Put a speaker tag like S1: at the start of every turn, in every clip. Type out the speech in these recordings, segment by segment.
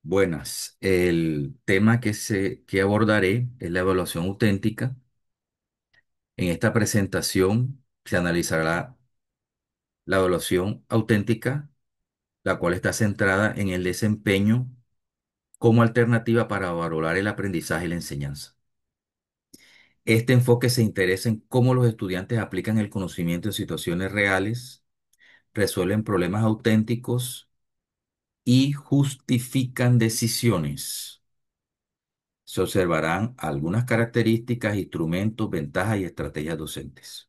S1: Buenas. El tema que abordaré es la evaluación auténtica. En esta presentación se analizará la evaluación auténtica, la cual está centrada en el desempeño como alternativa para valorar el aprendizaje y la enseñanza. Este enfoque se interesa en cómo los estudiantes aplican el conocimiento en situaciones reales, resuelven problemas auténticos y justifican decisiones. Se observarán algunas características, instrumentos, ventajas y estrategias docentes.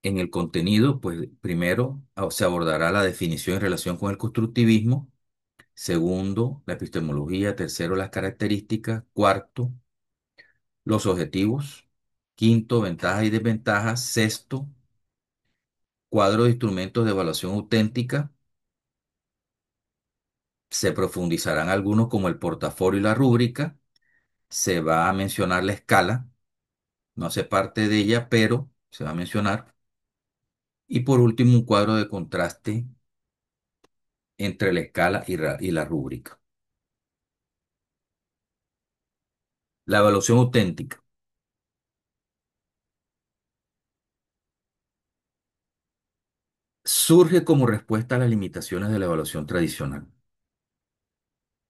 S1: En el contenido, pues primero se abordará la definición en relación con el constructivismo, segundo, la epistemología, tercero, las características, cuarto, los objetivos, quinto, ventajas y desventajas, sexto, cuadro de instrumentos de evaluación auténtica. Se profundizarán algunos como el portafolio y la rúbrica. Se va a mencionar la escala, no hace parte de ella, pero se va a mencionar. Y por último, un cuadro de contraste entre la escala y la rúbrica. La evaluación auténtica surge como respuesta a las limitaciones de la evaluación tradicional.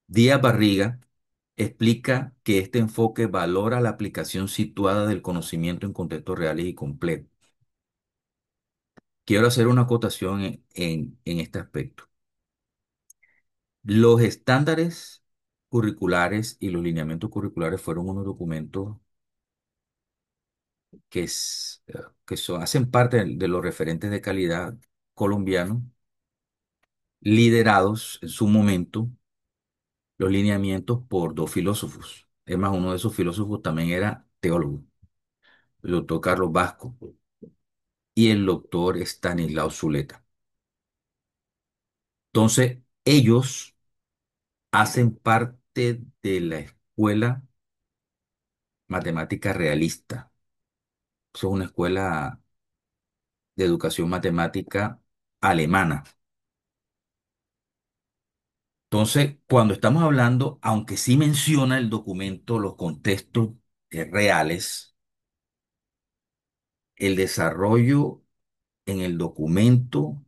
S1: Díaz Barriga explica que este enfoque valora la aplicación situada del conocimiento en contextos reales y completos. Quiero hacer una acotación en este aspecto. Los estándares curriculares y los lineamientos curriculares fueron unos documentos hacen parte de los referentes de calidad colombianos, liderados en su momento los lineamientos por dos filósofos. Es más, uno de esos filósofos también era teólogo, el doctor Carlos Vasco y el doctor Stanislao Zuleta. Entonces, ellos hacen parte de la escuela matemática realista. Eso es una escuela de educación matemática alemana. Entonces, cuando estamos hablando, aunque sí menciona el documento los contextos reales, el desarrollo en el documento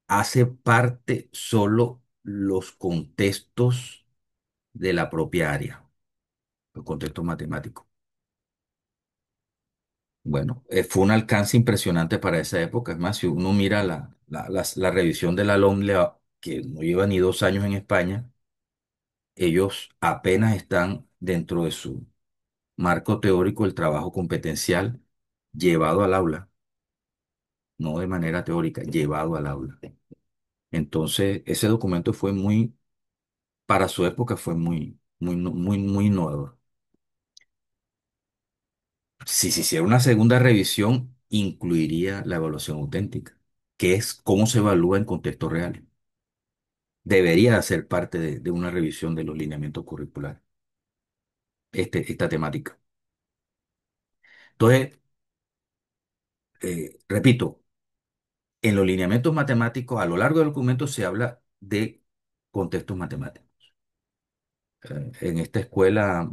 S1: hace parte solo los contextos de la propia área, los contextos matemáticos. Bueno, fue un alcance impresionante para esa época. Es más, si uno mira la revisión de la LOMLE, que no lleva ni 2 años en España, ellos apenas están dentro de su marco teórico el trabajo competencial llevado al aula, no de manera teórica, llevado al aula. Entonces, ese documento fue para su época fue muy innovador. Si se hiciera una segunda revisión, incluiría la evaluación auténtica, que es cómo se evalúa en contextos reales. Debería ser parte de una revisión de los lineamientos curriculares, esta temática. Entonces, repito, en los lineamientos matemáticos, a lo largo del documento se habla de contextos matemáticos. En esta escuela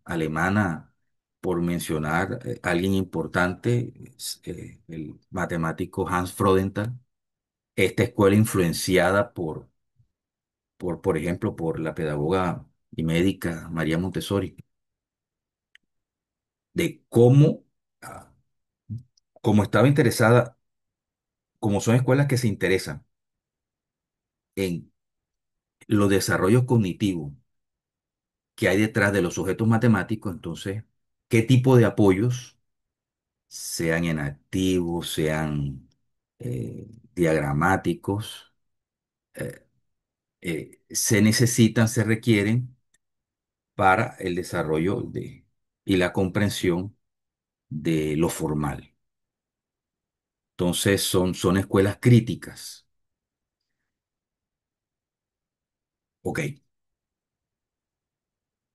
S1: alemana, por mencionar alguien importante, es, el matemático Hans Freudenthal, esta escuela influenciada por ejemplo, por la pedagoga y médica María Montessori, de ah, cómo estaba interesada, como son escuelas que se interesan en los desarrollos cognitivos que hay detrás de los sujetos matemáticos, entonces, ¿qué tipo de apoyos, sean en activos, sean diagramáticos, eh, se necesitan, se requieren para el desarrollo y la comprensión de lo formal? Entonces, son escuelas críticas. Ok,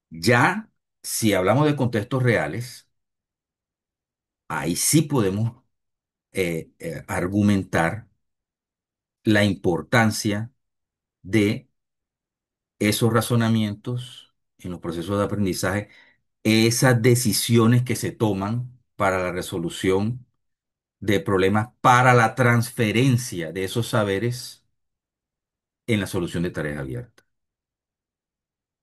S1: ya si hablamos de contextos reales, ahí sí podemos argumentar la importancia de esos razonamientos en los procesos de aprendizaje, esas decisiones que se toman para la resolución de problemas, para la transferencia de esos saberes en la solución de tareas abiertas.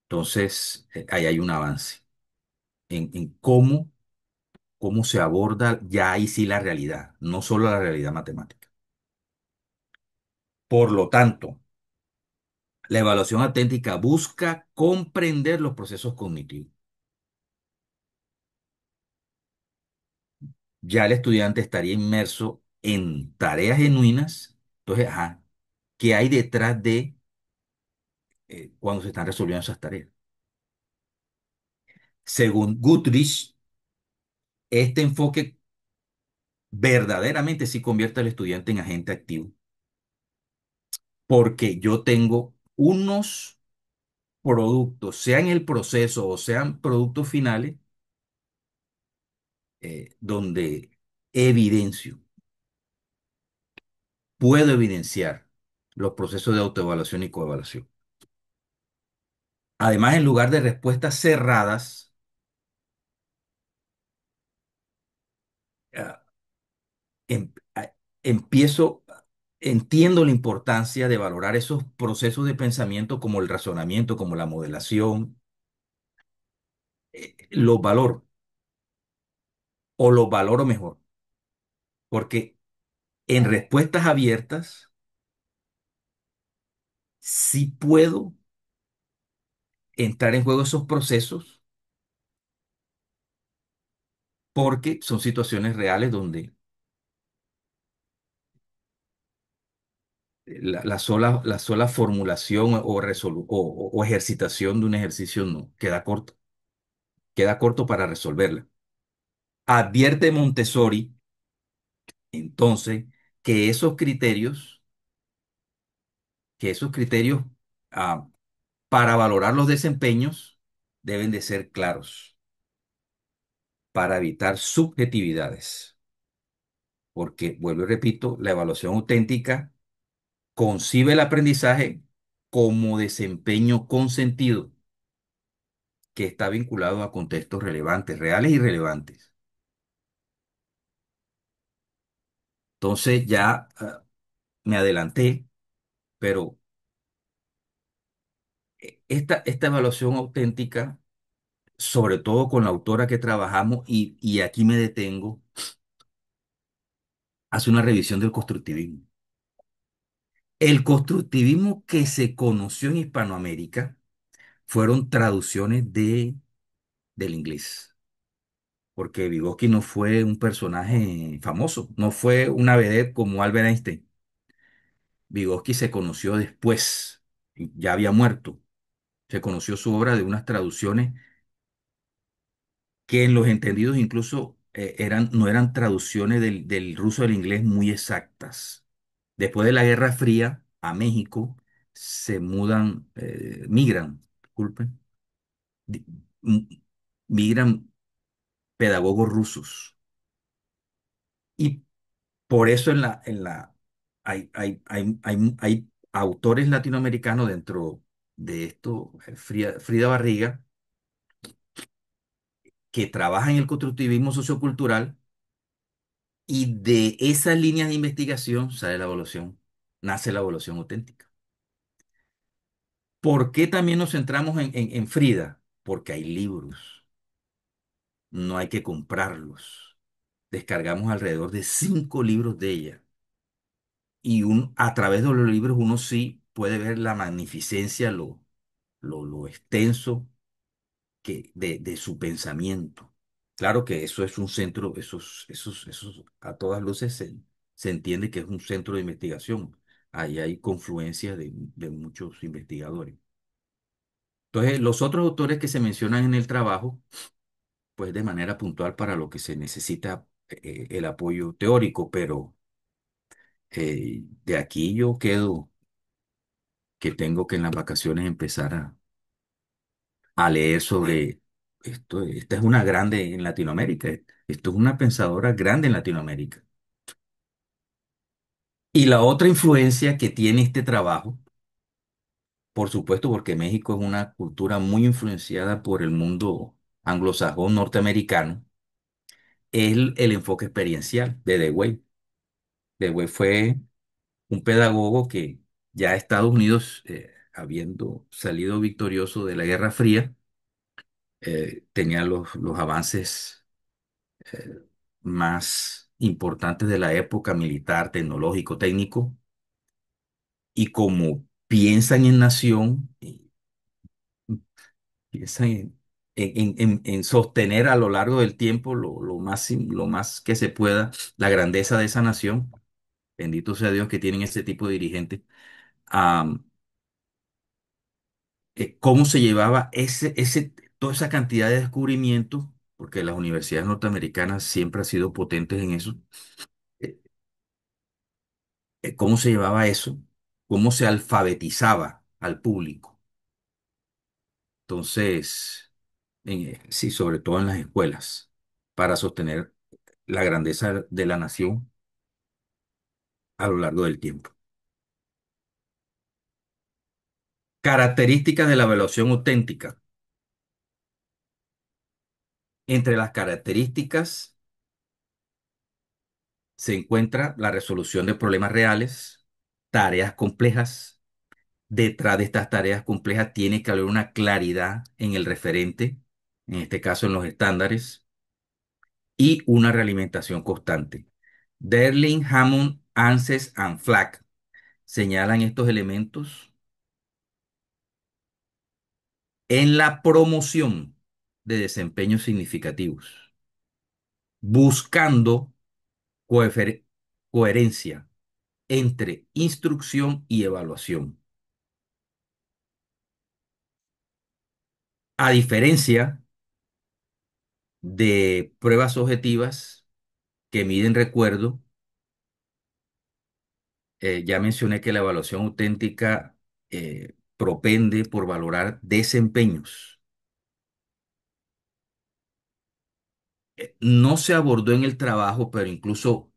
S1: Entonces, ahí hay un avance en cómo se aborda ya ahí sí la realidad, no solo la realidad matemática. Por lo tanto, la evaluación auténtica busca comprender los procesos cognitivos. Ya el estudiante estaría inmerso en tareas genuinas. Entonces, ajá, ¿qué hay detrás de cuando se están resolviendo esas tareas? Según Goodrich, este enfoque verdaderamente sí convierte al estudiante en agente activo, porque yo tengo unos productos, sean el proceso o sean productos finales, donde evidencio, puedo evidenciar los procesos de autoevaluación y coevaluación. Además, en lugar de respuestas cerradas, ah, em- ah, empiezo, entiendo la importancia de valorar esos procesos de pensamiento como el razonamiento, como la modelación, los valoro o los valoro mejor, porque en respuestas abiertas sí puedo entrar en juego esos procesos porque son situaciones reales donde la sola formulación o ejercitación de un ejercicio no queda corto para resolverla. Advierte Montessori, entonces, que esos criterios, que esos criterios ah, para valorar los desempeños deben de ser claros para evitar subjetividades. Porque, vuelvo y repito, la evaluación auténtica concibe el aprendizaje como desempeño consentido que está vinculado a contextos relevantes, reales y relevantes. Entonces ya me adelanté, pero esta evaluación auténtica, sobre todo con la autora que trabajamos, y aquí me detengo, hace una revisión del constructivismo. El constructivismo que se conoció en Hispanoamérica fueron traducciones del inglés, porque Vygotsky no fue un personaje famoso, no fue una vedette como Albert Einstein. Vygotsky se conoció después, ya había muerto. Se conoció su obra de unas traducciones que en los entendidos incluso no eran traducciones del ruso al inglés muy exactas. Después de la Guerra Fría, a México migran, disculpen, di- m- migran pedagogos rusos. Y por eso hay autores latinoamericanos dentro de esto, Frida Barriga, que trabajan en el constructivismo sociocultural. Y de esas líneas de investigación sale la evaluación, nace la evaluación auténtica. ¿Por qué también nos centramos en Frida? Porque hay libros, no hay que comprarlos. Descargamos alrededor de 5 libros de ella. Y a través de los libros uno sí puede ver la magnificencia, lo extenso de su pensamiento. Claro que eso es un centro, a todas luces se entiende que es un centro de investigación. Ahí hay confluencia de muchos investigadores. Entonces, los otros autores que se mencionan en el trabajo, pues de manera puntual para lo que se necesita el apoyo teórico, pero de aquí yo quedo que tengo que en las vacaciones empezar a leer sobre esto. Esta es una grande en Latinoamérica. Esto es una pensadora grande en Latinoamérica. Y la otra influencia que tiene este trabajo, por supuesto, porque México es una cultura muy influenciada por el mundo anglosajón norteamericano, es el enfoque experiencial de Dewey. Dewey fue un pedagogo que ya Estados Unidos, habiendo salido victorioso de la Guerra Fría, tenía los avances eh, más importantes de la época militar, tecnológico, técnico, y como piensan en nación, piensan en sostener a lo largo del tiempo lo más que se pueda la grandeza de esa nación. Bendito sea Dios que tienen ese tipo de dirigentes. Am, ¿Cómo se llevaba toda esa cantidad de descubrimientos? Porque las universidades norteamericanas siempre han sido potentes en eso. eh, ¿Cómo se llevaba eso? ¿Cómo se alfabetizaba al público? Entonces, sí, sobre todo en las escuelas, para sostener la grandeza de la nación a lo largo del tiempo. Características de la evaluación auténtica. Entre las características se encuentra la resolución de problemas reales, tareas complejas. Detrás de estas tareas complejas tiene que haber una claridad en el referente, en este caso en los estándares, y una realimentación constante. Derling, Hammond, ANSES and Flack señalan estos elementos en la promoción de desempeños significativos, buscando coefer- coherencia entre instrucción y evaluación. A diferencia de pruebas objetivas que miden recuerdo, ya mencioné que la evaluación auténtica propende por valorar desempeños. No se abordó en el trabajo, pero incluso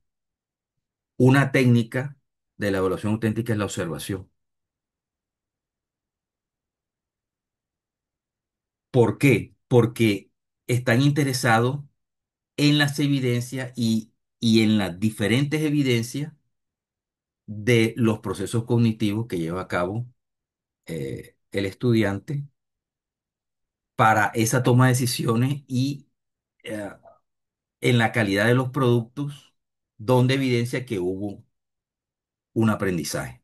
S1: una técnica de la evaluación auténtica es la observación. ¿Por qué? Porque están interesados en las evidencias y en las diferentes evidencias de los procesos cognitivos que lleva a cabo el estudiante para esa toma de decisiones y eh, en la calidad de los productos donde evidencia que hubo un aprendizaje.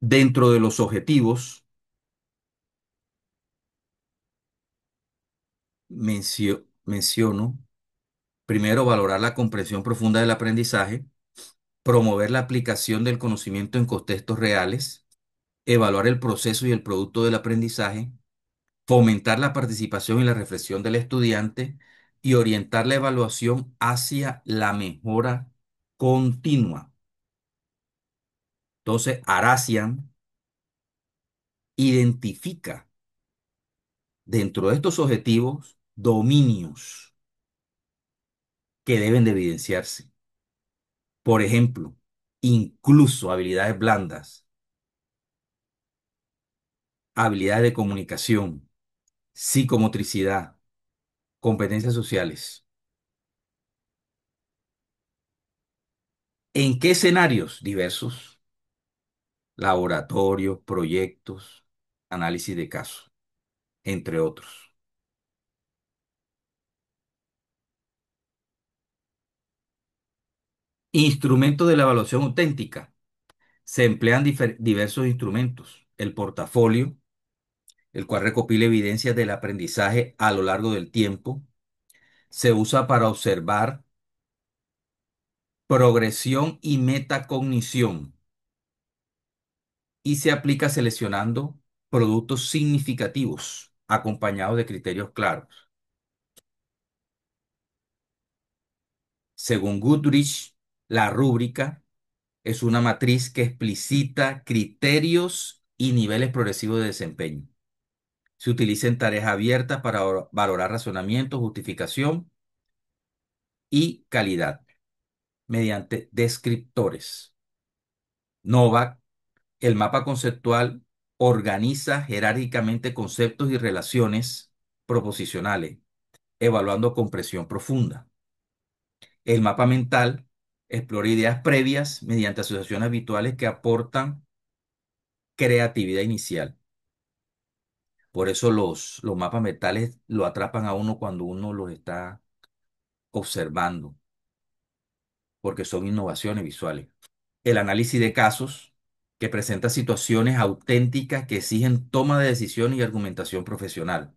S1: Dentro de los objetivos, menciono primero valorar la comprensión profunda del aprendizaje, promover la aplicación del conocimiento en contextos reales, evaluar el proceso y el producto del aprendizaje, fomentar la participación y la reflexión del estudiante y orientar la evaluación hacia la mejora continua. Entonces, Aracian identifica dentro de estos objetivos dominios que deben de evidenciarse. Por ejemplo, incluso habilidades blandas, habilidades de comunicación, psicomotricidad, competencias sociales. ¿En qué escenarios? Diversos, laboratorios, proyectos, análisis de casos, entre otros. Instrumentos de la evaluación auténtica. Se emplean diversos instrumentos. El portafolio, el cual recopila evidencias del aprendizaje a lo largo del tiempo. Se usa para observar progresión y metacognición y se aplica seleccionando productos significativos acompañados de criterios claros. Según Goodrich, la rúbrica es una matriz que explicita criterios y niveles progresivos de desempeño. Se utiliza en tareas abiertas para valorar razonamiento, justificación y calidad mediante descriptores. NOVA, el mapa conceptual, organiza jerárquicamente conceptos y relaciones proposicionales, evaluando compresión profunda. El mapa mental explora ideas previas mediante asociaciones habituales que aportan creatividad inicial. Por eso los mapas mentales lo atrapan a uno cuando uno los está observando, porque son innovaciones visuales. El análisis de casos, que presenta situaciones auténticas que exigen toma de decisiones y argumentación profesional.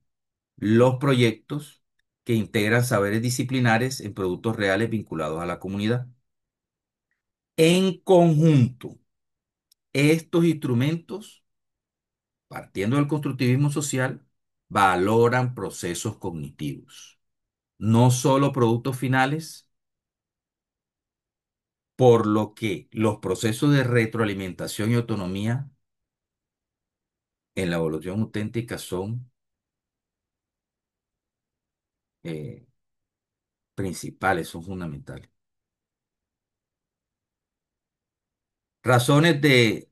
S1: Los proyectos, que integran saberes disciplinares en productos reales vinculados a la comunidad. En conjunto, estos instrumentos, partiendo del constructivismo social, valoran procesos cognitivos, no solo productos finales, por lo que los procesos de retroalimentación y autonomía en la evolución auténtica son eh, principales, son fundamentales. Razones de,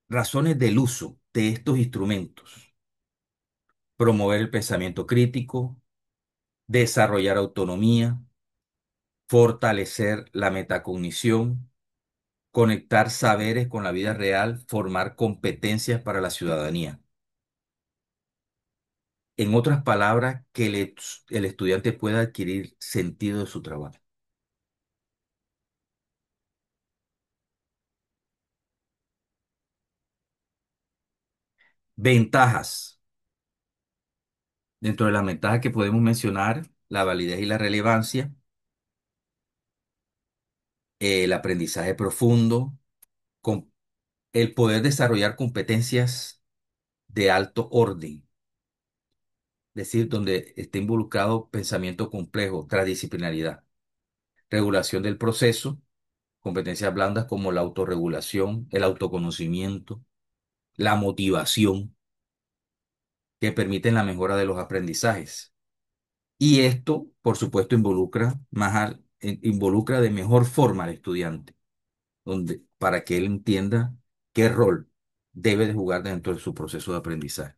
S1: razones del uso de estos instrumentos: promover el pensamiento crítico, desarrollar autonomía, fortalecer la metacognición, conectar saberes con la vida real, formar competencias para la ciudadanía. En otras palabras, que el estudiante pueda adquirir sentido de su trabajo. Ventajas. Dentro de las ventajas que podemos mencionar, la validez y la relevancia, el aprendizaje profundo, con el poder desarrollar competencias de alto orden, es decir, donde esté involucrado pensamiento complejo, transdisciplinaridad, regulación del proceso, competencias blandas como la autorregulación, el autoconocimiento, la motivación, que permiten la mejora de los aprendizajes. Y esto, por supuesto, involucra de mejor forma al estudiante, para que él entienda qué rol debe de jugar dentro de su proceso de aprendizaje.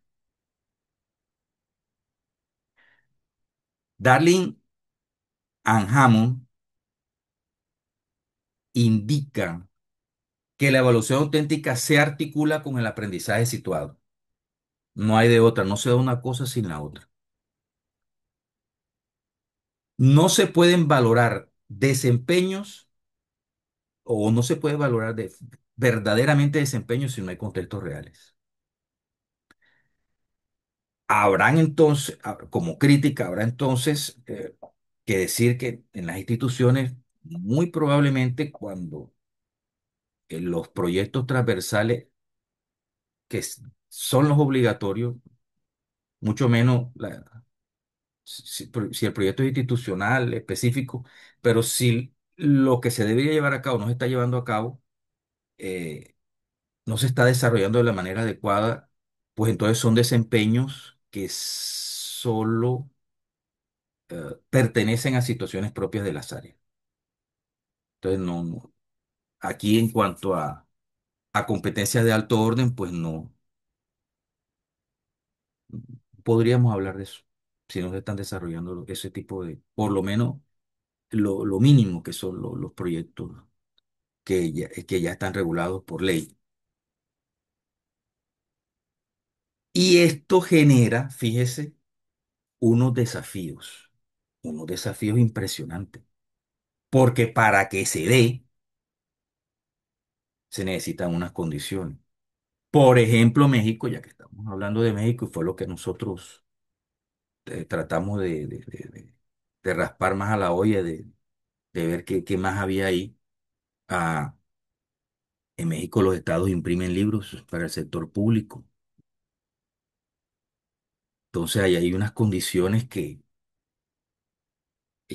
S1: Darling and Hammond indican que la evaluación auténtica se articula con el aprendizaje situado. No hay de otra, no se da una cosa sin la otra. No se pueden valorar desempeños, o no se puede valorar verdaderamente desempeños si no hay contextos reales. Habrán entonces, como crítica, habrá entonces que decir que en las instituciones, muy probablemente cuando los proyectos transversales, son los obligatorios, mucho menos si el proyecto es institucional, específico, pero si lo que se debería llevar a cabo no se está llevando a cabo, eh, no se está desarrollando de la manera adecuada, pues entonces son desempeños que solo pertenecen a situaciones propias de las áreas. Entonces, aquí en cuanto a competencias de alto orden, pues no podríamos hablar de eso, si no se están desarrollando ese tipo de, por lo menos lo mínimo que son los proyectos que ya están regulados por ley. Y esto genera, fíjese, unos desafíos impresionantes, porque para que se dé, se necesitan unas condiciones. Por ejemplo, México, ya que estamos hablando de México, y fue lo que nosotros tratamos de raspar más a la olla, de ver qué más había ahí. Ah, en México los estados imprimen libros para el sector público. Entonces ahí hay unas condiciones que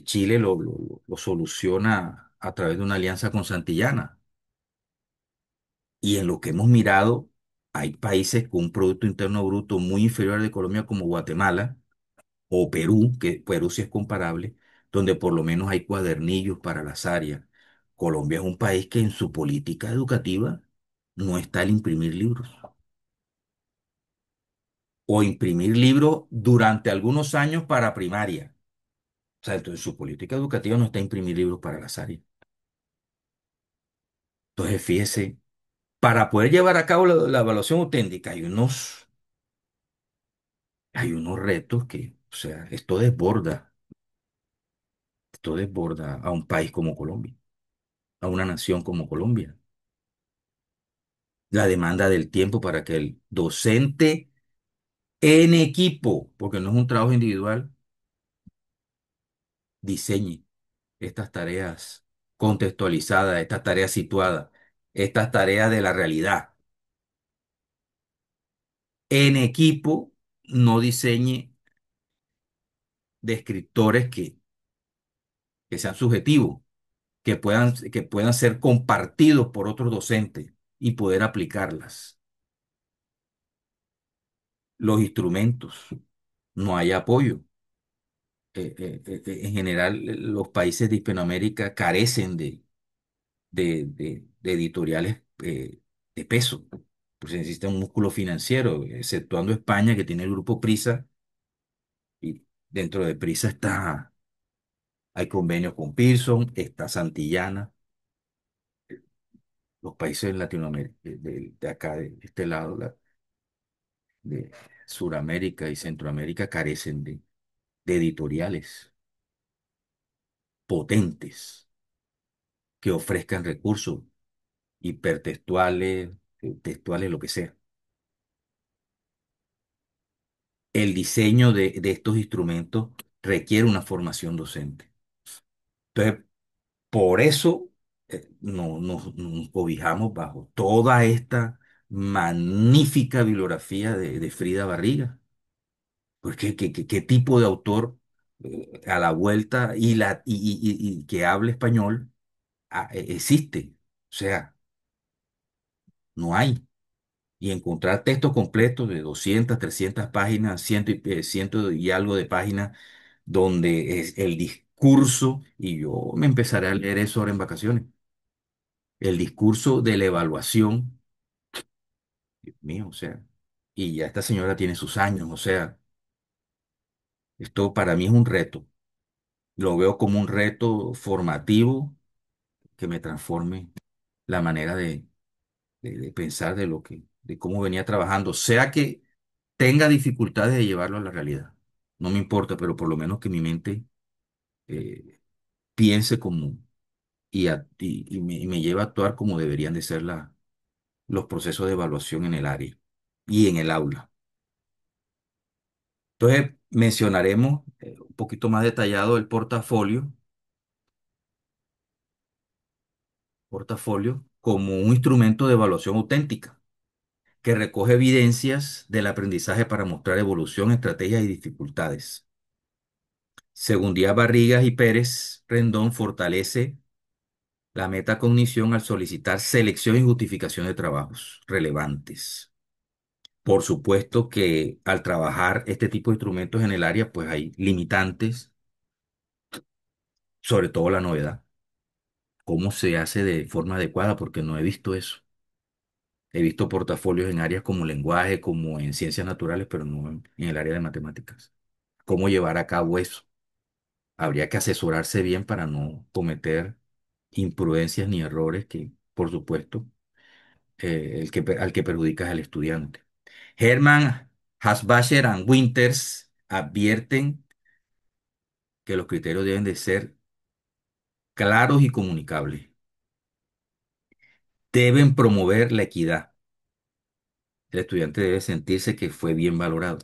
S1: Chile lo soluciona a través de una alianza con Santillana. Y en lo que hemos mirado, Hay países con un Producto Interno Bruto muy inferior al de Colombia como Guatemala o Perú, que Perú sí es comparable, donde por lo menos hay cuadernillos para las áreas. Colombia es un país que en su política educativa no está el imprimir libros o imprimir libros durante algunos años para primaria. O sea, entonces su política educativa no está imprimir libros para las áreas. Entonces, fíjese, para poder llevar a cabo la evaluación auténtica hay unos retos que, o sea, esto desborda a un país como Colombia, a una nación como Colombia. La demanda del tiempo para que el docente en equipo, porque no es un trabajo individual, diseñe estas tareas contextualizadas, estas tareas situadas, estas tareas de la realidad. En equipo, no diseñe descriptores que sean subjetivos, que puedan ser compartidos por otros docentes y poder aplicarlas. Los instrumentos, no hay apoyo. En general, los países de Hispanoamérica carecen de editoriales de peso. Pues necesita un músculo financiero, exceptuando España, que tiene el grupo Prisa, y dentro de Prisa hay convenios con Pearson, está Santillana, los países de Latinoamérica, de acá, de este lado, de Suramérica y Centroamérica, carecen de editoriales potentes que ofrezcan recursos hipertextuales, textuales, lo que sea. El diseño de estos instrumentos requiere una formación docente. Entonces, por eso nos cobijamos bajo toda esta magnífica bibliografía de Frida Barriga. Porque qué tipo de autor a la vuelta y que hable español existe. O sea, no hay. Y encontrar textos completos de 200 300 páginas, ciento y algo de páginas, donde es el discurso, y yo me empezaré a leer eso ahora en vacaciones, el discurso de la evaluación, Dios mío, o sea, y ya esta señora tiene sus años, o sea, esto para mí es un reto, lo veo como un reto formativo que me transforme la manera de pensar de cómo venía trabajando, sea que tenga dificultades de llevarlo a la realidad. No me importa, pero por lo menos que mi mente eh, piense como y me lleve a actuar como deberían de ser los procesos de evaluación en el área y en el aula. Entonces, mencionaremos un poquito más detallado el portafolio como un instrumento de evaluación auténtica que recoge evidencias del aprendizaje para mostrar evolución, estrategias y dificultades. Según Díaz Barrigas y Pérez Rendón, fortalece la metacognición al solicitar selección y justificación de trabajos relevantes. Por supuesto que al trabajar este tipo de instrumentos en el área, pues hay limitantes, sobre todo la novedad. ¿Cómo se hace de forma adecuada? Porque no he visto eso. He visto portafolios en áreas como lenguaje, como en ciencias naturales, pero no en el área de matemáticas. ¿Cómo llevar a cabo eso? Habría que asesorarse bien para no cometer imprudencias ni errores que, por supuesto, al que perjudicas al estudiante. Herman Hasbacher and Winters advierten que los criterios deben de ser claros y comunicables. Deben promover la equidad. El estudiante debe sentirse que fue bien valorado.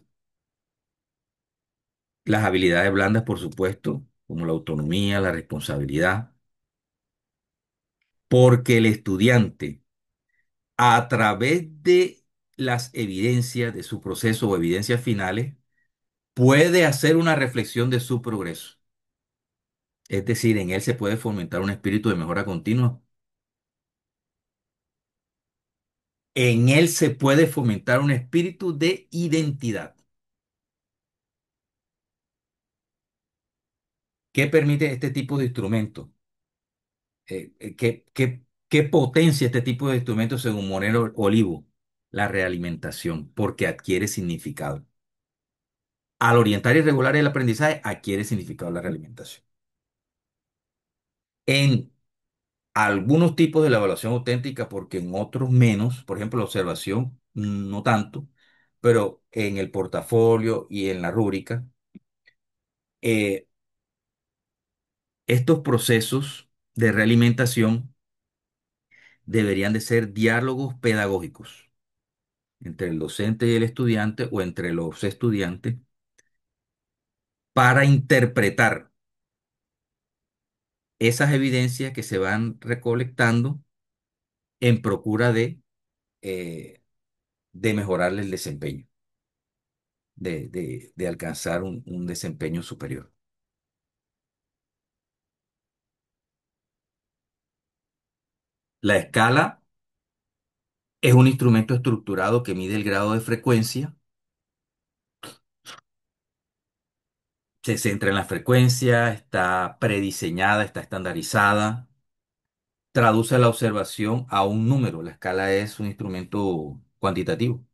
S1: Las habilidades blandas, por supuesto, como la autonomía, la responsabilidad, porque el estudiante, a través de las evidencias de su proceso o evidencias finales, puede hacer una reflexión de su progreso. Es decir, en él se puede fomentar un espíritu de mejora continua. En él se puede fomentar un espíritu de identidad. ¿Qué permite este tipo de instrumento? ¿Qué potencia este tipo de instrumentos según Moreno Olivo? La realimentación, porque adquiere significado. Al orientar y regular el aprendizaje, adquiere significado la realimentación. En algunos tipos de la evaluación auténtica, porque en otros menos, por ejemplo, la observación, no tanto, pero en el portafolio y en la rúbrica, eh, estos procesos de realimentación deberían de ser diálogos pedagógicos entre el docente y el estudiante o entre los estudiantes para interpretar esas evidencias que se van recolectando en procura eh, de mejorarle el desempeño, de alcanzar un desempeño superior. La escala es un instrumento estructurado que mide el grado de frecuencia, se centra en la frecuencia, está prediseñada, está estandarizada, traduce la observación a un número. La escala es un instrumento cuantitativo,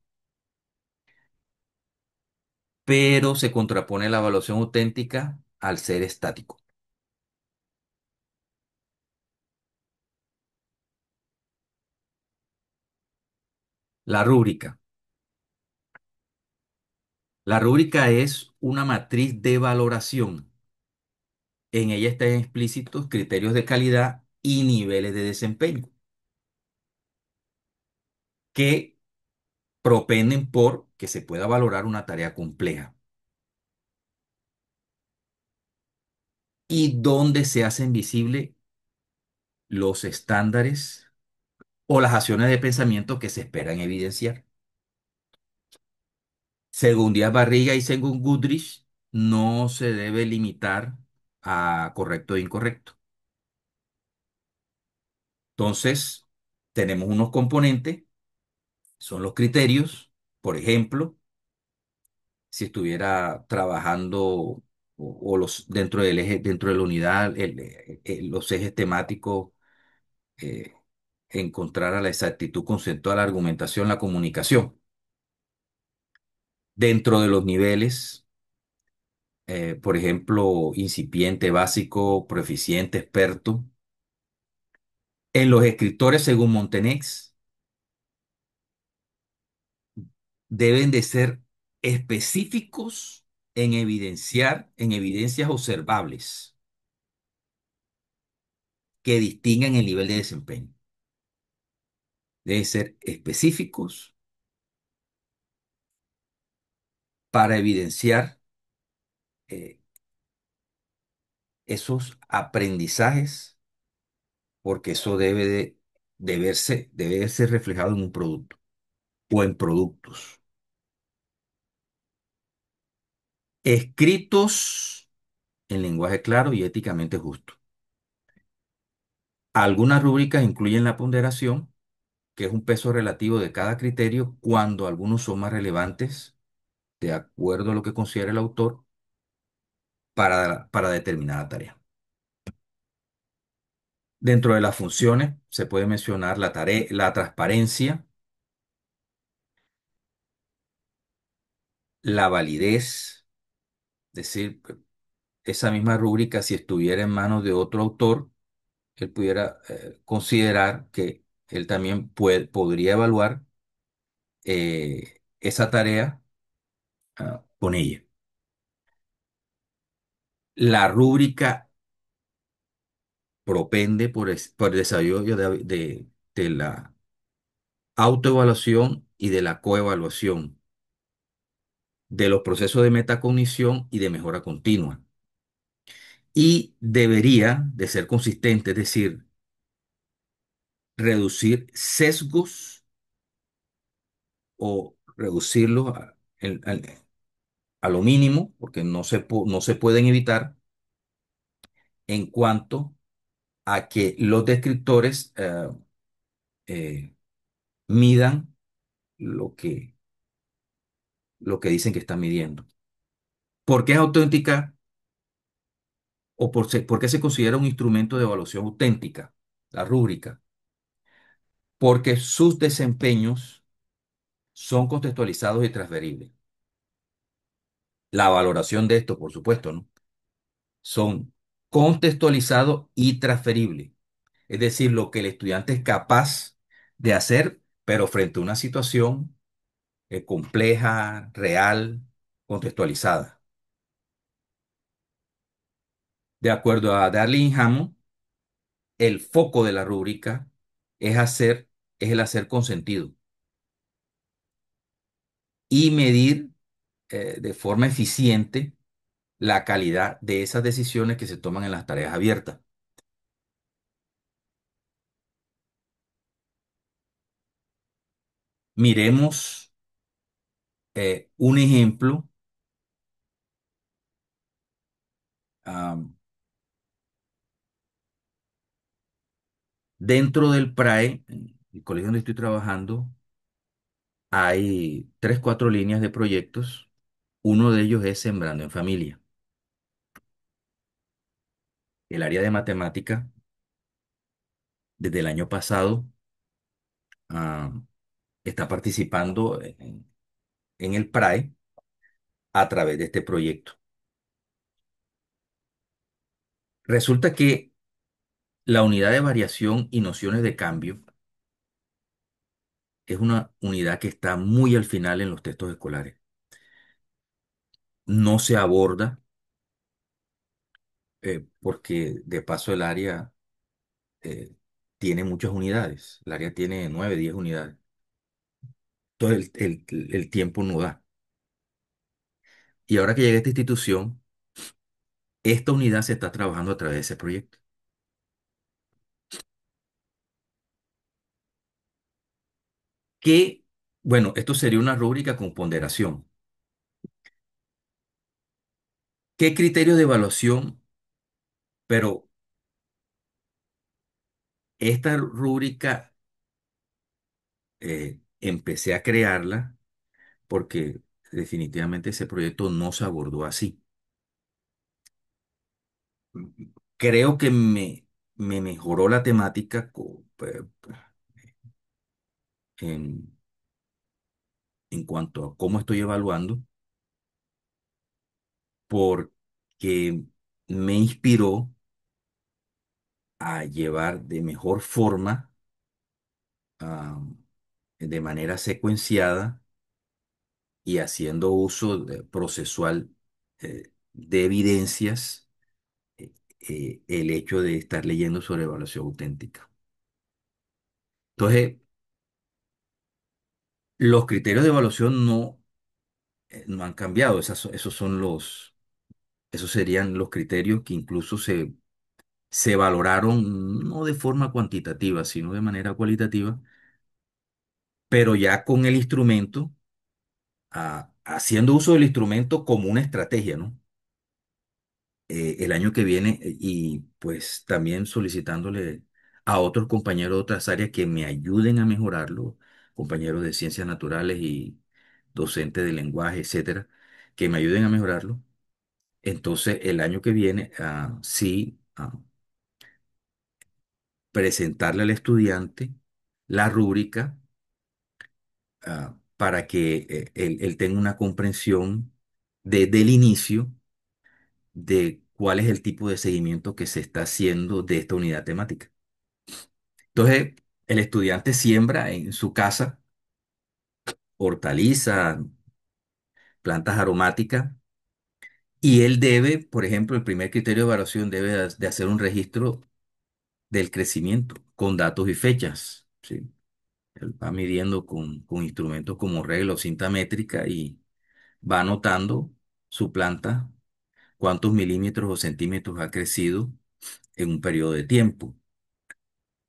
S1: pero se contrapone la evaluación auténtica al ser estático. La rúbrica. La rúbrica es una matriz de valoración. En ella están explícitos criterios de calidad y niveles de desempeño que propenden por que se pueda valorar una tarea compleja y donde se hacen visibles los estándares o las acciones de pensamiento que se esperan evidenciar. Según Díaz Barriga y según Goodrich, no se debe limitar a correcto e incorrecto. Entonces, tenemos unos componentes, son los criterios. Por ejemplo, si estuviera trabajando o los dentro del eje, dentro de la unidad, los ejes temáticos, eh, encontrar a la exactitud conceptual, la argumentación, la comunicación. Dentro de los niveles, por ejemplo, incipiente, básico, proficiente, experto. En los escritores, según Montenex, deben de ser específicos en evidenciar, en evidencias observables que distingan el nivel de desempeño. Deben ser específicos para evidenciar eh, esos aprendizajes, porque eso debe verse reflejado en un producto o en productos. Escritos en lenguaje claro y éticamente justo. Algunas rúbricas incluyen la ponderación, que es un peso relativo de cada criterio cuando algunos son más relevantes, de acuerdo a lo que considera el autor, para determinada tarea. Dentro de las funciones se puede mencionar la tarea, la transparencia, la validez, es decir, esa misma rúbrica, si estuviera en manos de otro autor, él pudiera considerar que él también podría evaluar esa tarea con ella. La rúbrica propende por el desarrollo de la autoevaluación y de la coevaluación, de los procesos de metacognición y de mejora continua. Y debería de ser consistente, es decir, reducir sesgos o reducirlos a lo mínimo, porque no se pueden evitar en cuanto a que los descriptores eh, midan lo lo que dicen que están midiendo. ¿Por qué es auténtica o por qué se considera un instrumento de evaluación auténtica, la rúbrica? Porque sus desempeños son contextualizados y transferibles. La valoración de esto, por supuesto, ¿no? Son contextualizados y transferibles. Es decir, lo que el estudiante es capaz de hacer, pero frente a una situación compleja, real, contextualizada. De acuerdo a Darling Hammond, el foco de la rúbrica es es el hacer con sentido y medir de forma eficiente la calidad de esas decisiones que se toman en las tareas abiertas. Miremos un ejemplo am, dentro del PRAE, en el colegio donde estoy trabajando, hay tres, cuatro líneas de proyectos. Uno de ellos es Sembrando en Familia. El área de matemática, desde el año pasado, am, está participando en el PRAE a través de este proyecto. Resulta que la unidad de variación y nociones de cambio es una unidad que está muy al final en los textos escolares. No se aborda porque de paso el área eh, tiene muchas unidades. El área tiene 9, 10 unidades. Entonces el tiempo no da. Y ahora que llega a esta institución, esta unidad se está trabajando a través de ese proyecto. Que, bueno, esto sería una rúbrica con ponderación. ¿Qué criterios de evaluación? Pero esta rúbrica empecé a crearla porque definitivamente ese proyecto no se abordó así. Creo que me mejoró la temática en, en cuanto a cómo estoy evaluando, porque me inspiró a llevar de mejor forma, ah, de manera secuenciada y haciendo uso procesual de evidencias, el hecho de estar leyendo sobre evaluación auténtica. Entonces, los criterios de evaluación no han cambiado. Esos serían los criterios que incluso se valoraron no de forma cuantitativa, sino de manera cualitativa, pero ya con el instrumento, haciendo uso del instrumento como una estrategia, ¿no? El año que viene y pues también solicitándole a otros compañeros de otras áreas que me ayuden a mejorarlo, compañeros de ciencias naturales y docentes de lenguaje, etcétera, que me ayuden a mejorarlo. Entonces, el año que viene, sí, presentarle al estudiante la rúbrica, para que él tenga una comprensión desde el inicio de cuál es el tipo de seguimiento que se está haciendo de esta unidad temática. Entonces, el estudiante siembra en su casa hortalizas, plantas aromáticas, y él debe, por ejemplo, el primer criterio de evaluación debe de hacer un registro del crecimiento con datos y fechas, ¿sí? Él va midiendo con instrumentos como regla o cinta métrica y va anotando su planta, cuántos milímetros o centímetros ha crecido en un periodo de tiempo.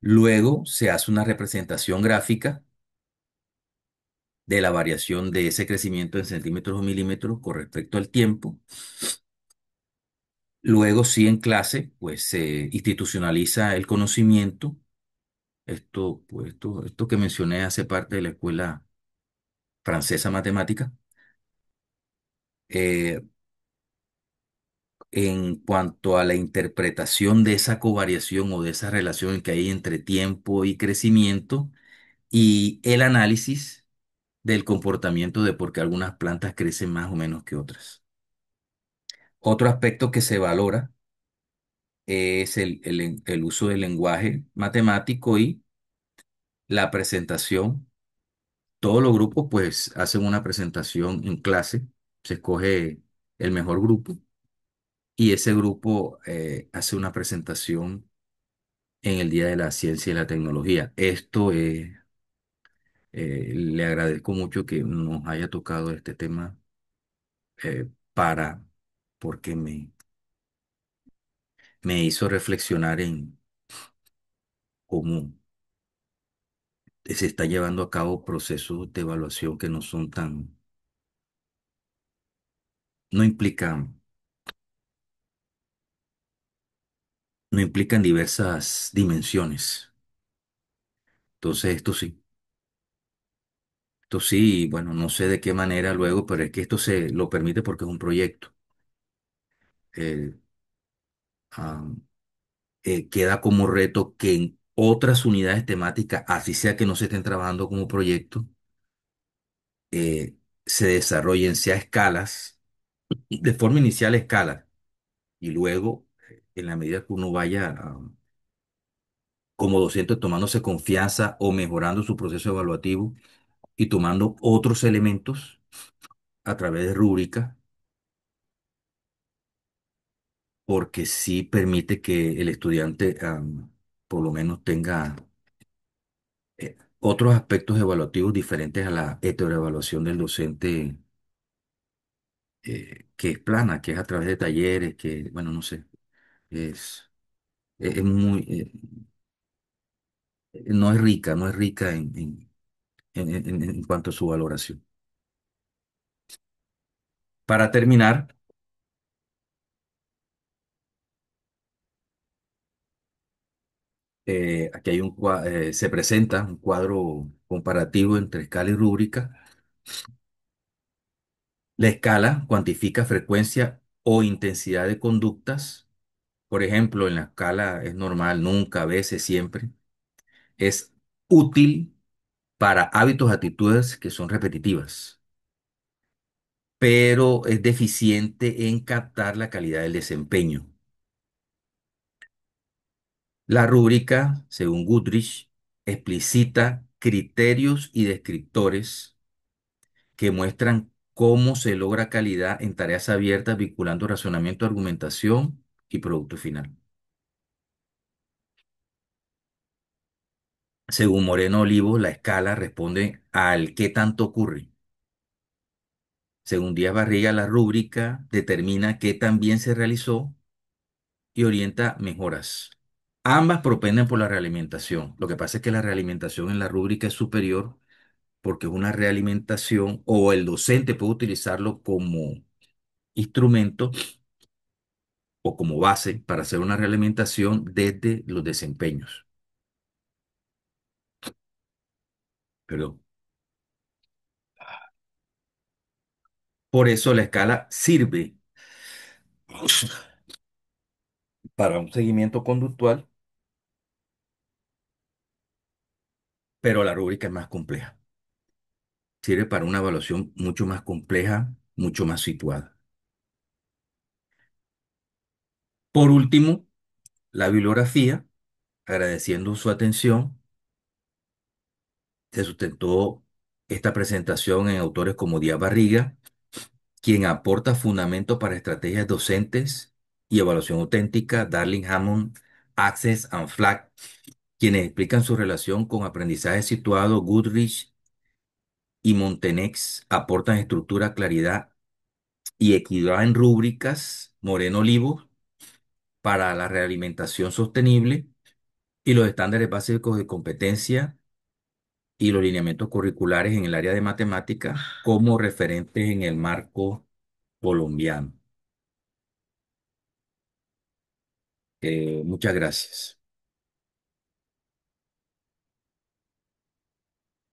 S1: Luego se hace una representación gráfica de la variación de ese crecimiento en centímetros o milímetros con respecto al tiempo. Luego sí en clase, pues se institucionaliza el conocimiento Esto que mencioné hace parte de la Escuela Francesa Matemática. Eh, en cuanto a la interpretación de esa covariación o de esa relación que hay entre tiempo y crecimiento y el análisis del comportamiento de por qué algunas plantas crecen más o menos que otras. Otro aspecto que se valora es el uso del lenguaje matemático y la presentación. Todos los grupos pues hacen una presentación en clase, se escoge el mejor grupo y ese grupo hace una presentación en el Día de la Ciencia y la Tecnología. Le agradezco mucho que nos haya tocado este tema para, porque me hizo reflexionar en cómo se está llevando a cabo procesos de evaluación que no son tan, no implican, no implican diversas dimensiones. Entonces, esto sí, bueno, no sé de qué manera luego, pero es que esto se lo permite porque es un proyecto. Eh, ah, Queda como reto que en otras unidades temáticas, así sea que no se estén trabajando como proyecto, eh, se desarrollen sea escalas, de forma inicial escalas, y luego, en la medida que uno vaya como docente tomándose confianza o mejorando su proceso evaluativo y tomando otros elementos a través de rúbrica, porque sí permite que el estudiante por lo menos tenga otros aspectos evaluativos diferentes a la heteroevaluación del docente, que es plana, que es a través de talleres, que, bueno, no sé, es, es muy, no es rica en cuanto a su valoración. Para terminar, aquí se presenta un cuadro comparativo entre escala y rúbrica. La escala cuantifica frecuencia o intensidad de conductas. Por ejemplo, en la escala es normal, nunca, a veces, siempre. Es útil para hábitos, actitudes que son repetitivas, pero es deficiente en captar la calidad del desempeño. La rúbrica, según Goodrich, explicita criterios y descriptores que muestran cómo se logra calidad en tareas abiertas vinculando razonamiento, argumentación y producto final. Según Moreno Olivo, la escala responde al qué tanto ocurre. Según Díaz Barriga, la rúbrica determina qué tan bien se realizó y orienta mejoras. Ambas propenden por la realimentación. Lo que pasa es que la realimentación en la rúbrica es superior porque es una realimentación o el docente puede utilizarlo como instrumento o como base para hacer una realimentación desde los desempeños. Perdón. Por eso la escala sirve para un seguimiento conductual, pero la rúbrica es más compleja. Sirve para una evaluación mucho más compleja, mucho más situada. Por último, la bibliografía, agradeciendo su atención, se sustentó esta presentación en autores como Díaz Barriga, quien aporta fundamento para estrategias docentes y evaluación auténtica, Darling Hammond, Access and Flag, quienes explican su relación con aprendizaje situado, Goodrich y Montenex aportan estructura, claridad y equidad en rúbricas, Moreno Olivo para la realimentación sostenible y los estándares básicos de competencia y los lineamientos curriculares en el área de matemática como referentes en el marco colombiano. Muchas gracias.